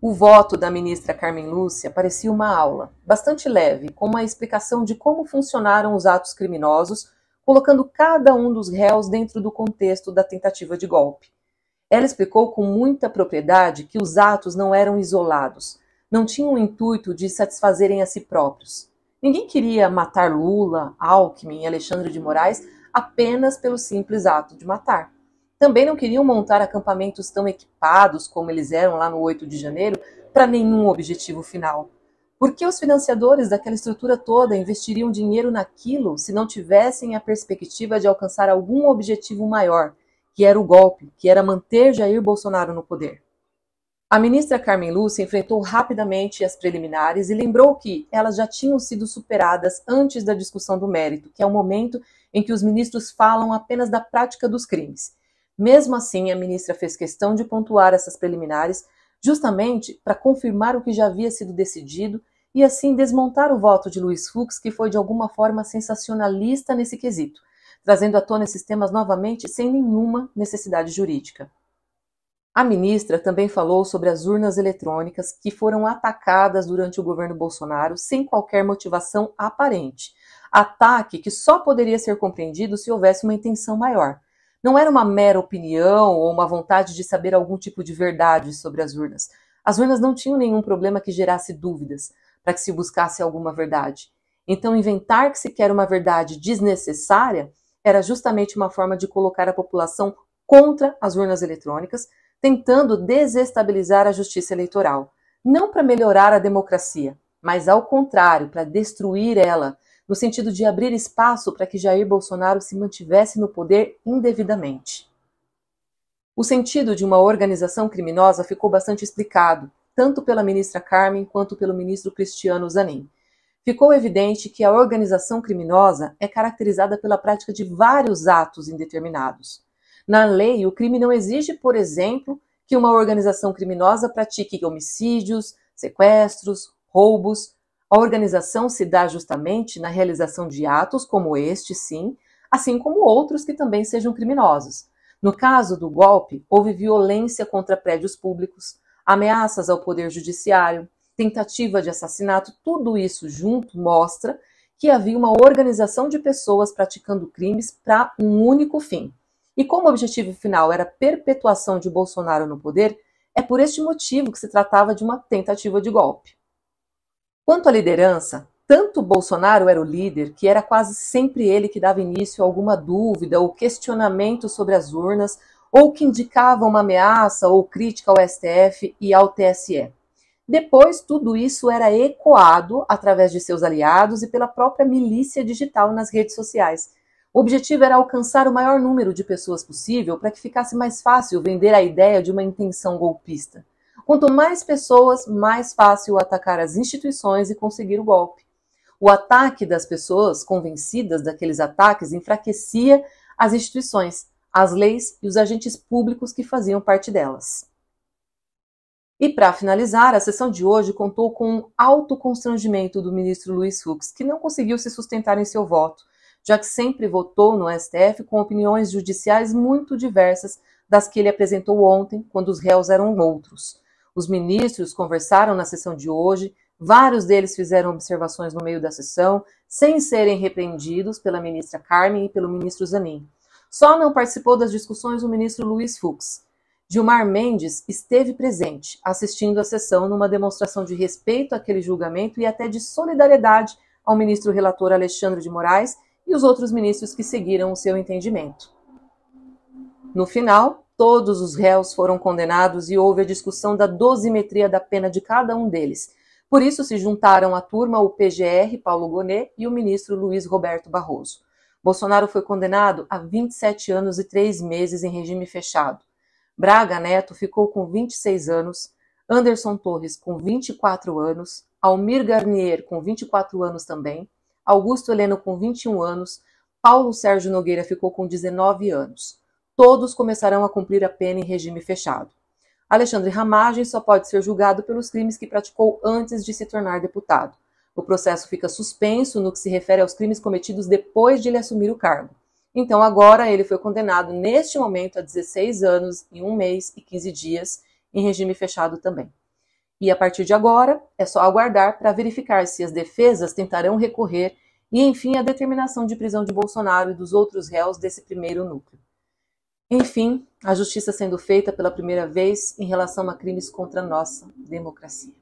O voto da ministra Carmen Lúcia parecia uma aula, bastante leve, com uma explicação de como funcionaram os atos criminosos, colocando cada um dos réus dentro do contexto da tentativa de golpe. Ela explicou com muita propriedade que os atos não eram isolados, não tinham o intuito de satisfazerem a si próprios. Ninguém queria matar Lula, Alckmin e Alexandre de Moraes apenas pelo simples ato de matar. Também não queriam montar acampamentos tão equipados como eles eram lá no 8 de janeiro para nenhum objetivo final. Por que os financiadores daquela estrutura toda investiriam dinheiro naquilo se não tivessem a perspectiva de alcançar algum objetivo maior, que era o golpe, que era manter Jair Bolsonaro no poder? A ministra Carmen Lúcia enfrentou rapidamente as preliminares e lembrou que elas já tinham sido superadas antes da discussão do mérito, que é o momento em que os ministros falam apenas da prática dos crimes. Mesmo assim, a ministra fez questão de pontuar essas preliminares justamente para confirmar o que já havia sido decidido e assim desmontar o voto de Luiz Fux, que foi de alguma forma sensacionalista nesse quesito, trazendo à tona esses temas novamente sem nenhuma necessidade jurídica. A ministra também falou sobre as urnas eletrônicas que foram atacadas durante o governo Bolsonaro sem qualquer motivação aparente. Ataque que só poderia ser compreendido se houvesse uma intenção maior. Não era uma mera opinião ou uma vontade de saber algum tipo de verdade sobre as urnas. As urnas não tinham nenhum problema que gerasse dúvidas para que se buscasse alguma verdade. Então, inventar que se quer uma verdade desnecessária era justamente uma forma de colocar a população contra as urnas eletrônicas, tentando desestabilizar a justiça eleitoral. Não para melhorar a democracia, mas ao contrário, para destruir ela, no sentido de abrir espaço para que Jair Bolsonaro se mantivesse no poder indevidamente. O sentido de uma organização criminosa ficou bastante explicado, tanto pela ministra Carmen quanto pelo ministro Cristiano Zanin. Ficou evidente que a organização criminosa é caracterizada pela prática de vários atos indeterminados. Na lei, o crime não exige, por exemplo, que uma organização criminosa pratique homicídios, sequestros, roubos. A organização se dá justamente na realização de atos como este, sim, assim como outros que também sejam criminosos. No caso do golpe, houve violência contra prédios públicos, ameaças ao poder judiciário, tentativa de assassinato, tudo isso junto mostra que havia uma organização de pessoas praticando crimes para um único fim. E como o objetivo final era a perpetuação de Bolsonaro no poder, é por este motivo que se tratava de uma tentativa de golpe. Quanto à liderança, tanto Bolsonaro era o líder, que era quase sempre ele que dava início a alguma dúvida ou questionamento sobre as urnas, ou que indicava uma ameaça ou crítica ao STF e ao TSE. Depois, tudo isso era ecoado através de seus aliados e pela própria milícia digital nas redes sociais. O objetivo era alcançar o maior número de pessoas possível para que ficasse mais fácil vender a ideia de uma intenção golpista. Quanto mais pessoas, mais fácil atacar as instituições e conseguir o golpe. O ataque das pessoas convencidas daqueles ataques enfraquecia as instituições, as leis e os agentes públicos que faziam parte delas. E para finalizar, a sessão de hoje contou com um alto constrangimento do ministro Luiz Fux, que não conseguiu se sustentar em seu voto, já que sempre votou no STF com opiniões judiciais muito diversas das que ele apresentou ontem, quando os réus eram outros. Os ministros conversaram na sessão de hoje, vários deles fizeram observações no meio da sessão, sem serem repreendidos pela ministra Carmen e pelo ministro Zanin. Só não participou das discussões o ministro Luiz Fux. Gilmar Mendes esteve presente, assistindo à sessão numa demonstração de respeito àquele julgamento e até de solidariedade ao ministro relator Alexandre de Moraes e os outros ministros que seguiram o seu entendimento. No final, todos os réus foram condenados e houve a discussão da dosimetria da pena de cada um deles. Por isso se juntaram à turma o PGR, Paulo Gonet, e o ministro Luiz Roberto Barroso. Bolsonaro foi condenado a 27 anos e 3 meses em regime fechado. Braga Neto ficou com 26 anos, Anderson Torres com 24 anos, Almir Garnier com 24 anos também, Augusto Heleno com 21 anos, Paulo Sérgio Nogueira ficou com 19 anos. Todos começarão a cumprir a pena em regime fechado. Alexandre Ramagem só pode ser julgado pelos crimes que praticou antes de se tornar deputado. O processo fica suspenso no que se refere aos crimes cometidos depois de ele assumir o cargo. Então agora ele foi condenado neste momento a 16 anos e 1 mês e 15 dias em regime fechado também. E a partir de agora, é só aguardar para verificar se as defesas tentarão recorrer e, enfim, a determinação de prisão de Bolsonaro e dos outros réus desse primeiro núcleo. Enfim, a justiça sendo feita pela primeira vez em relação a crimes contra a nossa democracia.